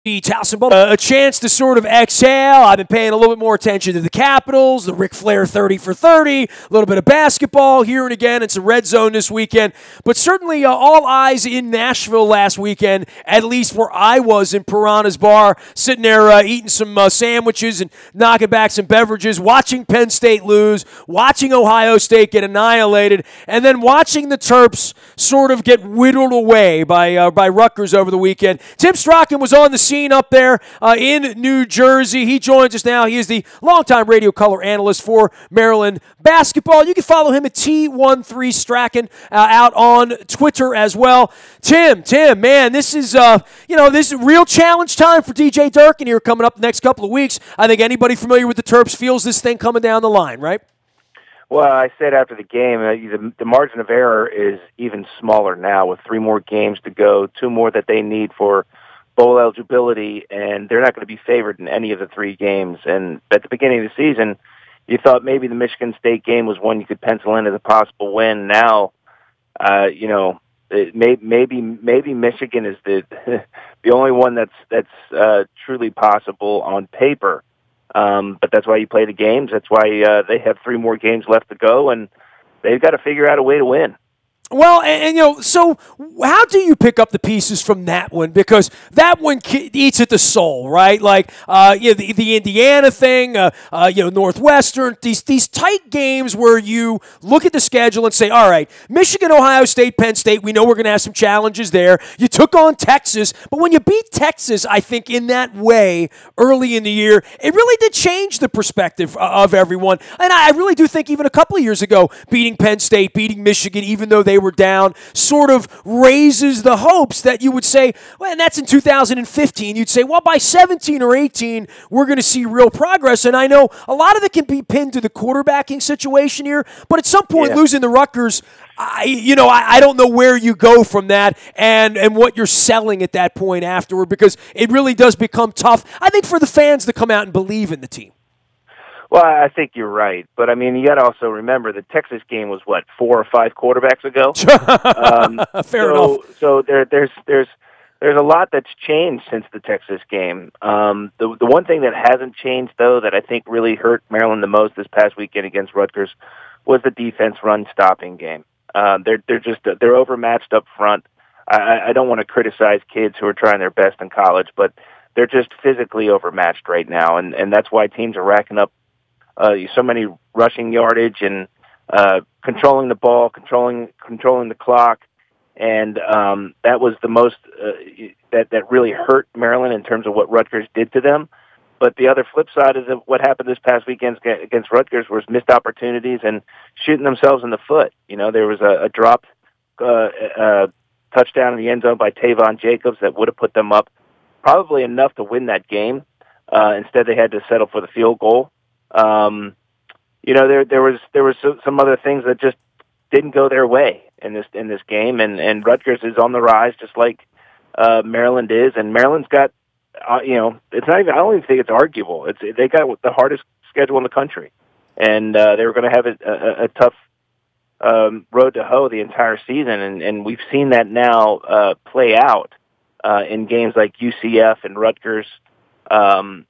Towson, a chance to sort of exhale. I've been paying a little bit more attention to the Capitals, the Ric Flair 30 for 30, a little bit of basketball here and again. It's a red zone this weekend. But certainly all eyes in Nashville last weekend, at least where I was in Piranha's Bar, sitting there eating some sandwiches and knocking back some beverages, watching Penn State lose, watching Ohio State get annihilated, and then watching the Terps sort of get whittled away by Rutgers over the weekend. Tim Strachan was on the scene up there in New Jersey. He joins us now. He is the longtime radio color analyst for Maryland basketball. You can follow him at T13 Strachan out on Twitter as well. Tim, man, this is this is real challenge time for DJ Durkin here coming up the next couple of weeks. I think anybody familiar with the Terps feels this thing coming down the line, right? Well, I said after the game, the margin of error is even smaller now with 3 more games to go, 2 more that they need for bowl eligibility, and they're not going to be favored in any of the 3 games. And at the beginning of the season, you thought maybe the Michigan State game was one you could pencil in as a possible win. Now, maybe Michigan is the the only one that's truly possible on paper. But that's why you play the games. That's why they have 3 more games left to go, and they've got to figure out a way to win. Well, and so how do you pick up the pieces from that one? Because that one eats at the soul, right? Like, the Indiana thing, Northwestern, these tight games where you look at the schedule and say, all right, Michigan, Ohio State, Penn State, we know we're going to have some challenges there. You took on Texas, but when you beat Texas, I think in that way early in the year, it really did change the perspective of everyone. And I really do think even a couple of years ago, beating Penn State, beating Michigan, even though they were down, sort of raises the hopes that you would say, well, and that's in 2015, you'd say, well, by 17 or 18, we're going to see real progress. And I know a lot of it can be pinned to the quarterbacking situation here, but at some point, losing the Rutgers, I don't know where you go from that and what you're selling at that point afterward, because it really does become tough, I think, for the fans to come out and believe in the team. Well, I think you're right, but I mean, you got to also remember the Texas game was 4 or 5 quarterbacks ago. Fair enough. So there's a lot that's changed since the Texas game. The one thing that hasn't changed, though, that I think really hurt Maryland the most this past weekend against Rutgers was the defense run stopping game. They're overmatched up front. I don't want to criticize kids who are trying their best in college, but they're just physically overmatched right now, and that's why teams are racking up so many rushing yardage and controlling the ball, controlling the clock, and that was the most that really hurt Maryland in terms of what Rutgers did to them. But the other flip side is that what happened this past weekend against Rutgers was missed opportunities and shooting themselves in the foot. There was a dropped touchdown in the end zone by Tavon Jacobs that would have put them up probably enough to win that game. Instead, they had to settle for the field goal. There was some other things that just didn't go their way in this game, and Rutgers is on the rise just like Maryland is, and Maryland's got it's not even, I don't even think it's arguable. They got the hardest schedule in the country, and they were going to have a tough road to hoe the entire season, and we've seen that now play out in games like UCF and Rutgers.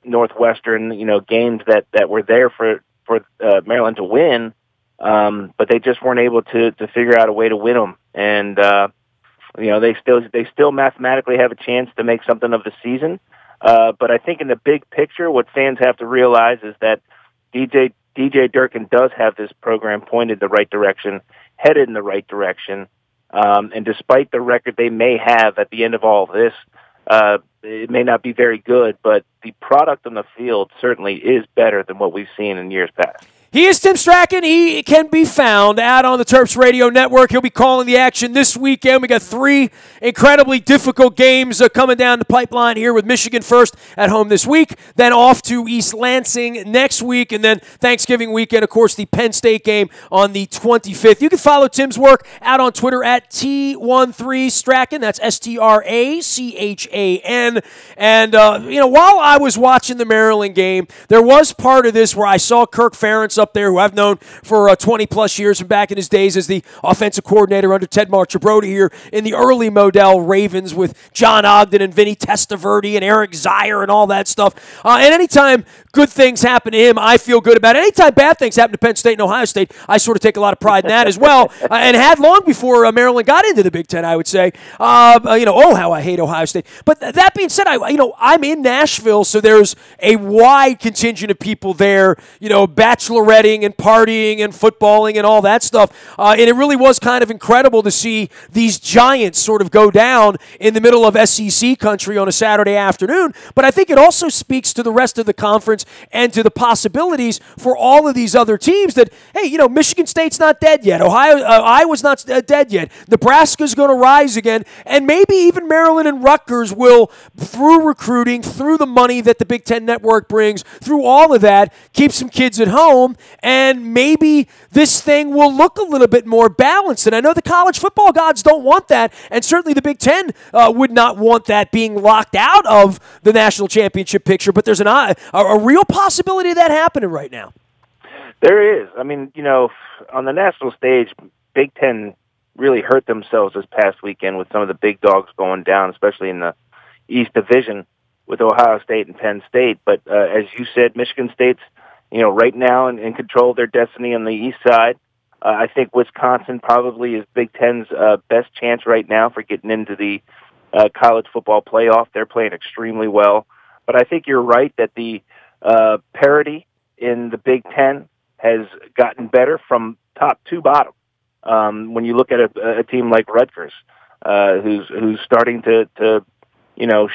Northwestern, games that were there for Maryland to win, but they just weren't able to figure out a way to win them. And they still mathematically have a chance to make something of the season. But I think in the big picture, what fans have to realize is that DJ Durkin does have this program pointed the right direction, headed in the right direction. And despite the record they may have at the end of all this, it may not be very good, but the product on the field certainly is better than what we've seen in years past. He is Tim Strachan. He can be found out on the Terps Radio Network. He'll be calling the action this weekend. We got 3 incredibly difficult games coming down the pipeline here, with Michigan first at home this week, then off to East Lansing next week, and then Thanksgiving weekend, of course, the Penn State game on the 25th. You can follow Tim's work out on Twitter at T13 Strachan. That's Strachan. And, while I was watching the Maryland game, there was part of this where I saw Kirk Ferentz Terps up there, who I've known for 20-plus years from back in his days as the offensive coordinator under Ted Marchabrody here in the early Modell Ravens with John Ogden and Vinny Testaverde and Eric Zier and all that stuff. And anytime good things happen to him, I feel good about it. Anytime bad things happen to Penn State and Ohio State, I sort of take a lot of pride in that as well, and had long before Maryland got into the Big Ten, I would say. How I hate Ohio State. But that being said, I'm in Nashville, so there's a wide contingent of people there, bacheloretting and partying and footballing and all that stuff. And it really was kind of incredible to see these giants sort of go down in the middle of SEC country on a Saturday afternoon. But I think it also speaks to the rest of the conference and to the possibilities for all of these other teams that, hey, Michigan State's not dead yet. Iowa's not dead yet. Nebraska's going to rise again. And maybe even Maryland and Rutgers will, through recruiting, through the money that the Big Ten Network brings, through all of that, keep some kids at home, and maybe this thing will look a little bit more balanced. And I know the college football gods don't want that, and certainly the Big Ten would not want that being locked out of the national championship picture, but there's a real possibility of that happening right now. There is. I mean, on the national stage, Big Ten really hurt themselves this past weekend with some of the big dogs going down, especially in the East Division with Ohio State and Penn State. But as you said, Michigan State's, right now in control of their destiny on the East side. I think Wisconsin probably is Big Ten's best chance right now for getting into the college football playoff. They're playing extremely well. But I think you're right that the parity in the Big Ten has gotten better from top to bottom. When you look at a team like Rutgers, who's starting to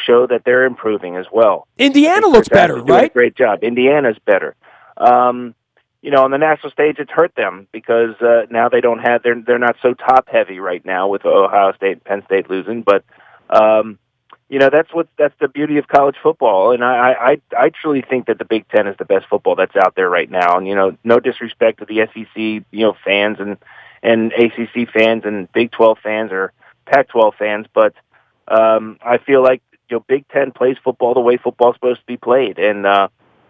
show that they're improving as well. Indiana looks better, right? A great job. Indiana's better. On the national stage, it's hurt them because now they don't have. They're not so top heavy right now with Ohio State and Penn State losing. But that's the beauty of college football, and I truly think that the Big Ten is the best football that's out there right now. And no disrespect to the SEC fans and ACC fans and Big 12 fans or Pac-12 fans, but I feel like Big Ten plays football the way football's supposed to be played, and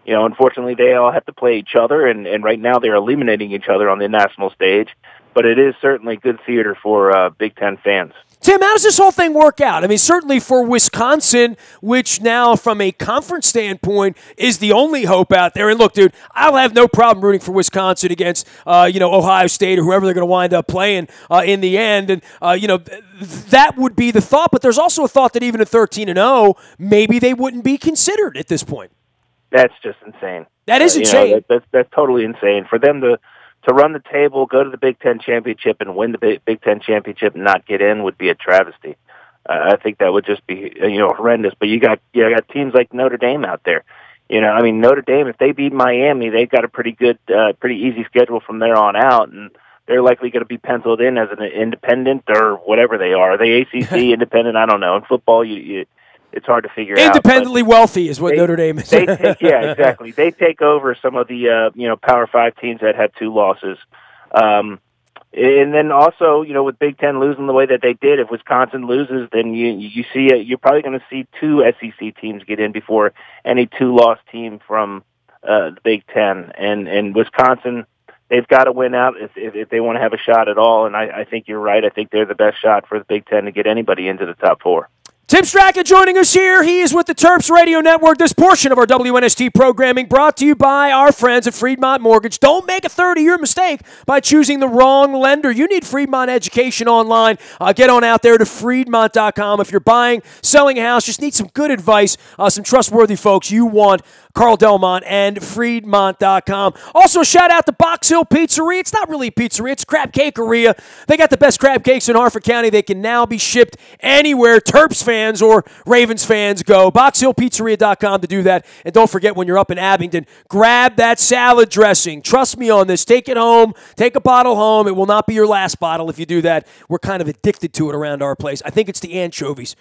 unfortunately they all have to play each other, and right now they're eliminating each other on the national stage. But it is certainly good theater for Big Ten fans. Tim, how does this whole thing work out? I mean, certainly for Wisconsin, which now from a conference standpoint is the only hope out there. And look, dude, I'll have no problem rooting for Wisconsin against, Ohio State or whoever they're going to wind up playing in the end. And, that would be the thought. But there's also a thought that even at 13-0, maybe they wouldn't be considered at this point. That's just insane. That is insane. That's totally insane. For them to run the table, go to the Big Ten championship, and win the Big Ten championship and not get in would be a travesty. I think that would just be horrendous. But you got teams like Notre Dame out there. Notre Dame, if they beat Miami, they've got a pretty easy schedule from there on out, and they're likely going to be penciled in as an independent or whatever they are. Are they ACC independent? I don't know. In football, it's hard to figure out. Independently wealthy is what Notre Dame is. Exactly. They take over some of the Power 5 teams that had 2 losses. And then also, with Big Ten losing the way that they did, if Wisconsin loses, then you see you're probably going to see 2 SEC teams get in before any 2-loss team from the Big Ten. And Wisconsin, they've got to win out if they want to have a shot at all. And I think you're right. I think they're the best shot for the Big Ten to get anybody into the top 4. Tim Strachan joining us here. He is with the Terps Radio Network. This portion of our WNST programming brought to you by our friends at Freedmont Mortgage. Don't make a 30-year mistake by choosing the wrong lender. You need Freedmont education online. Get on out there to Freedmont.com. If you're buying, selling a house, just need some good advice, some trustworthy folks, you want Carl Delmont and Freedmont.com. Also, shout out to Box Hill Pizzeria. It's not really a pizzeria. It's a crab cakeria. They got the best crab cakes in Harford County. They can now be shipped anywhere Terps fans or Ravens fans go. BoxHillPizzeria.com to do that. And don't forget, when you're up in Abingdon, grab that salad dressing. Trust me on this. Take it home. Take a bottle home. It will not be your last bottle if you do that. We're kind of addicted to it around our place. I think it's the anchovies.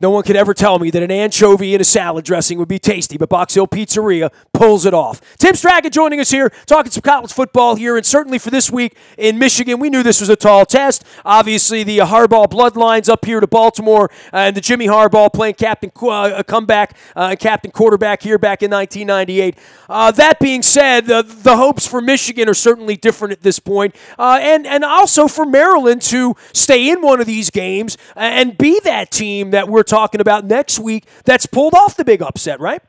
No one could ever tell me that an anchovy in a salad dressing would be tasty, but Box Hill Pizzeria pulls it off. Tim Strachan joining us here, talking some college football here, and certainly for this week in Michigan, we knew this was a tall test. Obviously, the Harbaugh bloodlines up here to Baltimore, and the Jimmy Harbaugh playing captain comeback, captain quarterback here back in 1998. That being said, the hopes for Michigan are certainly different at this point, and also for Maryland to stay in one of these games and be that team that we're talking about next week that's pulled off the big upset, right?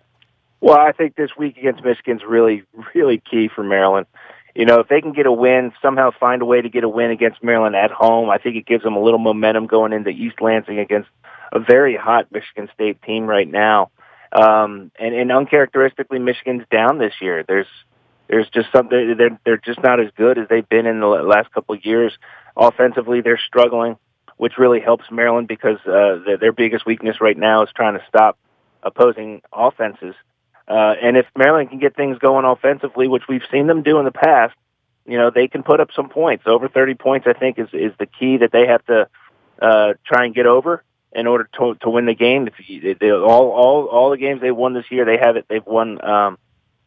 Well, I think this week against Michigan's really, really key for Maryland. You know, if they can get a win, somehow find a way to get a win against Maryland at home, I think it gives them a little momentum going into East Lansing against a very hot Michigan State team right now. And uncharacteristically, Michigan's down this year. There's just something, they're just not as good as they've been in the last couple of years. Offensively, they're struggling, which really helps Maryland because their biggest weakness right now is trying to stop opposing offenses. And if Maryland can get things going offensively, which we've seen them do in the past, you know, they can put up some points. Over 30 points, I think, is the key that they have to try and get over in order to win the game. All the games they won this year, they've won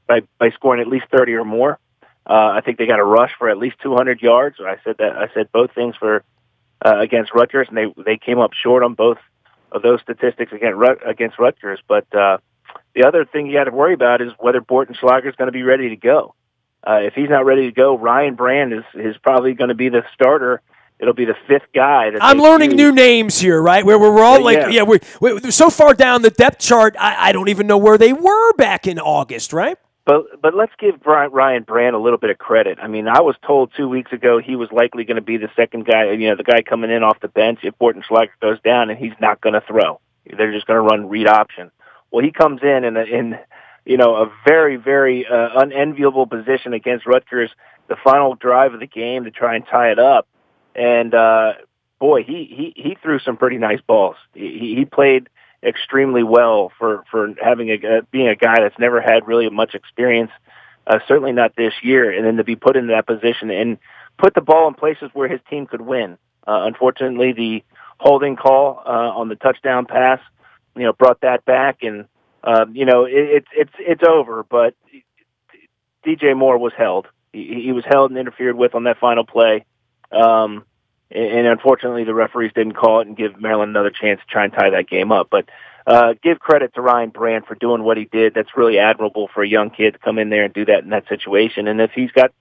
by scoring at least 30 or more. I think they got a rush for at least 200 yards. I said both things for against Rutgers, and they came up short on both of those statistics against Rutgers. But the other thing you got to worry about is whether Bortenschlager is going to be ready to go. If he's not ready to go, Ryan Brand is probably going to be the starter. It'll be the fifth guy. I'm learning new names here, right? Where we're all we're so far down the depth chart, I don't even know where they were back in August, right? But let's give Ryan Brand a little bit of credit. I mean, I was told 2 weeks ago he was likely going to be the second guy, you know, the guy coming in off the bench if Bortenschlager goes down, and he's not going to throw. They're just going to run read option. Well, he comes in you know, a very, very unenviable position against Rutgers, the final drive of the game to try and tie it up. And boy, he threw some pretty nice balls. He played extremely well for having being a guy that's never had really much experience, certainly not this year, and then to be put into that position and put the ball in places where his team could win. Unfortunately, the holding call on the touchdown pass, you know, brought that back, and you know, it's over. But DJ Moore was held. He was held and interfered with on that final play. And unfortunately, the referees didn't call it and give Maryland another chance to try and tie that game up. But give credit to Ryan Brand for doing what he did. That's really admirable for a young kid to come in there and do that in that situation. And if he's got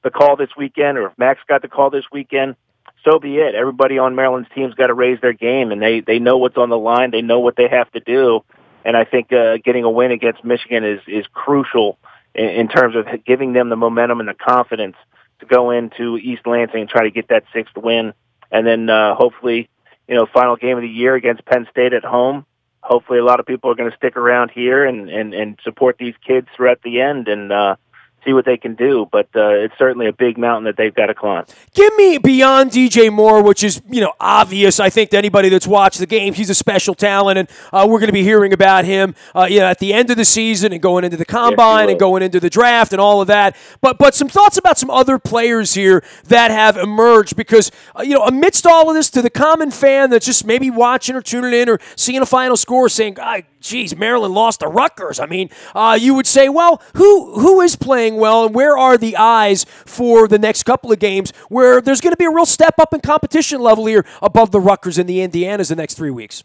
the call this weekend, or if Max got the call this weekend, so be it. Everybody on Maryland's team's got to raise their game, and they know what's on the line. They know what they have to do. And I think getting a win against Michigan is crucial in terms of giving them the momentum and the confidence to go into East Lansing and try to get that sixth win. And then hopefully, you know, final game of the year against Penn State at home. Hopefully a lot of people are going to stick around here and support these kids throughout the end and see what they can do. But it's certainly a big mountain that they've got to climb. Give me beyond DJ Moore, which is, you know, obvious. I think to anybody that's watched the games, he's a special talent, and we're going to be hearing about him, you know, at the end of the season and going into the combine and going into the draft and all of that. But some thoughts about some other players here that have emerged because, you know, amidst all of this, to the common fan that's just maybe watching or tuning in or seeing a final score, saying, geez, Maryland lost to Rutgers. I mean, you would say, well, who is playing well, and where are the eyes for the next couple of games where there's going to be a real step up in competition level here above the Rutgers and the Indianas the next 3 weeks?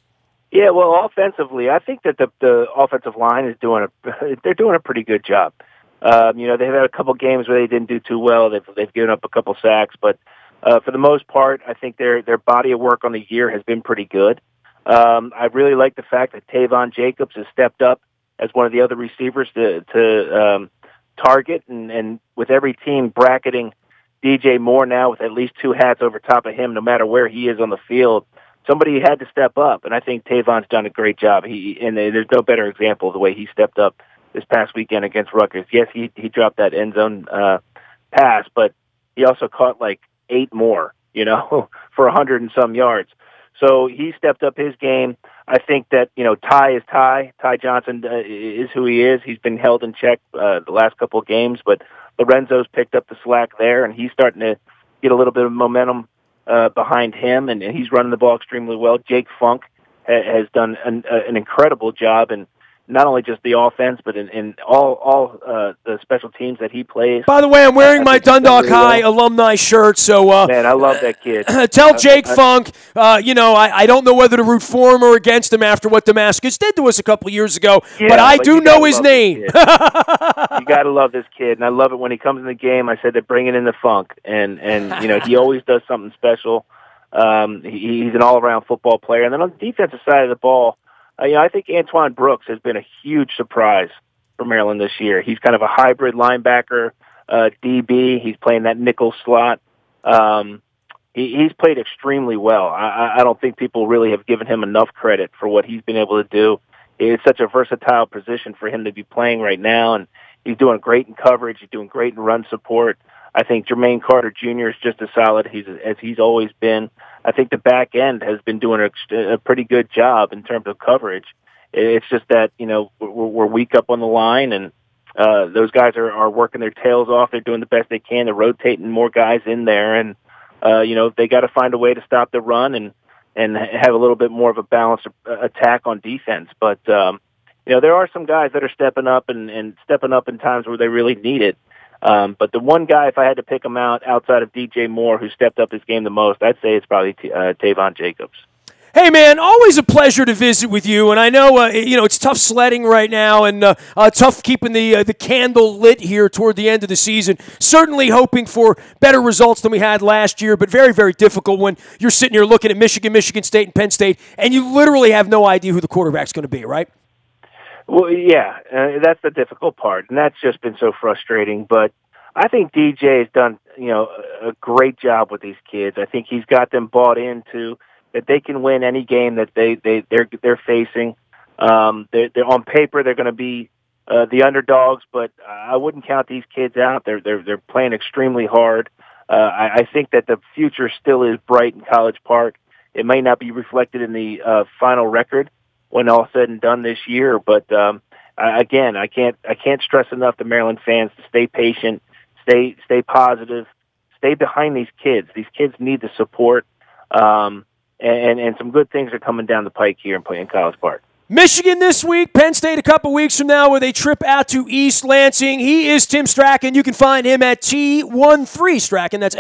Yeah, well, offensively, I think that the offensive line is doing a pretty good job. You know, they've had a couple games where they didn't do too well. They've given up a couple sacks, but for the most part, I think their body of work on the year has been pretty good. I really like the fact that Tavon Jacobs has stepped up as one of the other receivers to target, and with every team bracketing DJ Moore now with at least two hats over top of him, no matter where he is on the field, somebody had to step up, and I think Tavon's done a great job. There's no better example of the way he stepped up this past weekend against Rutgers. Yes, he dropped that end zone pass, but he also caught like 8 more, you know, for 100 and some yards. So he stepped up his game. I think that, you know, Ty Johnson is who he is. He's been held in check the last couple of games, but Lorenzo's picked up the slack there, and he's starting to get a little bit of momentum behind him, and he's running the ball extremely well. Jake Funk has done an incredible job, and not only just the offense, but in all the special teams that he plays. By the way, I'm wearing my Dundalk High alumni shirt, so man, I love that kid. Tell Jake Funk, I don't know whether to root for him or against him after what Damascus did to us a couple of years ago, but I do know his name. You got to love this kid, and I love it when he comes in the game. I said they're bringing in the funk, and he always does something special. He's an all-around football player, and then on the defensive side of the ball, I think Antoine Brooks has been a huge surprise for Maryland this year. He's kind of a hybrid linebacker, DB. He's playing that nickel slot. He's played extremely well. I don't think people really have given him enough credit for what he's been able to do. It's such a versatile position for him to be playing right now, and he's doing great in coverage. He's doing great in run support. I think Jermaine Carter Jr. is just as solid as he's always been. I think the back end has been doing a pretty good job in terms of coverage. It's just that, we're weak up on the line, and those guys are working their tails off. They're doing the best they can. They're rotating more guys in there, and, they got to find a way to stop the run and have a little bit more of a balanced attack on defense. But, there are some guys that are stepping up and stepping up in times where they really need it. But the one guy, if I had to pick him out outside of DJ Moore, who stepped up his game the most, I'd say it's probably Tavon Jacobs. Hey, man, always a pleasure to visit with you. And I know, it's tough sledding right now and tough keeping the candle lit here toward the end of the season. Certainly hoping for better results than we had last year, but very, very difficult when you're sitting here looking at Michigan, Michigan State, and Penn State, and you literally have no idea who the quarterback's going to be, right? Well, yeah, that's the difficult part, and that's just been so frustrating. But I think DJ has done, a great job with these kids. I think he's got them bought into that they can win any game that they're facing. They're on paper they're going to be the underdogs, but I wouldn't count these kids out. They're playing extremely hard. I think that the future still is bright in College Park. It may not be reflected in the final record when all said and done this year. But again, I can't stress enough to Maryland fans to stay patient, stay positive, stay behind these kids. These kids need the support, and some good things are coming down the pike here in College Park. Michigan this week, Penn State a couple weeks from now, where they trip out to East Lansing. He is Tim Strachan. You can find him at T13 Strachan. That's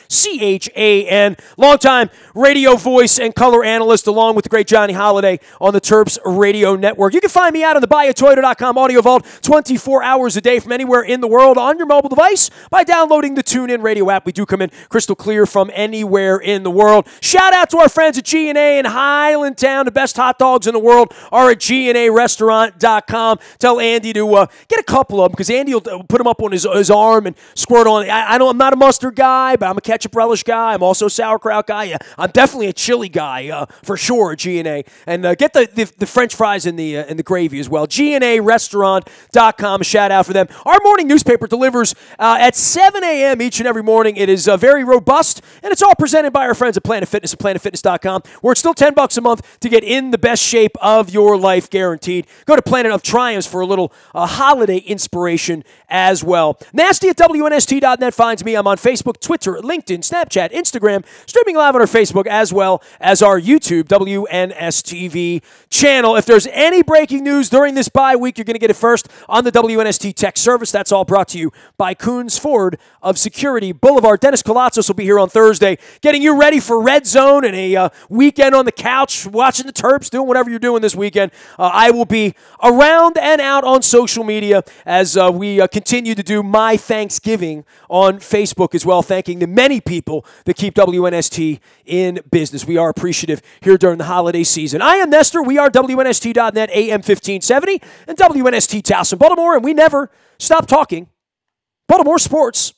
Strachan. Longtime radio voice and color analyst, along with the great Johnny Holiday on the Terps Radio Network. You can find me out on the BuyAToyota.com audio vault 24 hours a day from anywhere in the world on your mobile device by downloading the TuneIn Radio app. We do come in crystal clear from anywhere in the world. Shout out to our friends at G&A in Highlandtown. The best hot dogs in the world are at GNARestaurant.com. Tell Andy to get a couple of them, because Andy will put them up on his arm and squirt on. I'm not a mustard guy, but I'm a ketchup relish guy. I'm also a sauerkraut guy. I'm definitely a chili guy for sure at GNA. And get the French fries and the gravy as well. GNARestaurant.com. A shout out for them. Our morning newspaper delivers at 7 a.m. each and every morning. It is very robust, and it's all presented by our friends at Planet Fitness at planetfitness.com, where it's still $10 a month to get in the best shape of your life, guaranteed. Go to Planet of Triumphs for a little holiday inspiration as well. Nasty at WNST.net finds me. I'm on Facebook, Twitter, LinkedIn, Snapchat, Instagram, streaming live on our Facebook as well as our YouTube WNSTV channel. If there's any breaking news during this bye week, you're going to get it first on the WNST Tech Service. That's all brought to you by Coons Ford of Security Boulevard. Dennis Kolatzos will be here on Thursday, getting you ready for Red Zone and a weekend on the couch, watching the Terps, doing whatever you're doing this weekend. I will be around and out on social media as we continue to do my Thanksgiving on Facebook as well, thanking the many people that keep WNST in business. We are appreciative here during the holiday season. I am Nestor. We are WNST.net, AM 1570, and WNST Towson, Baltimore, and we never stop talking Baltimore sports.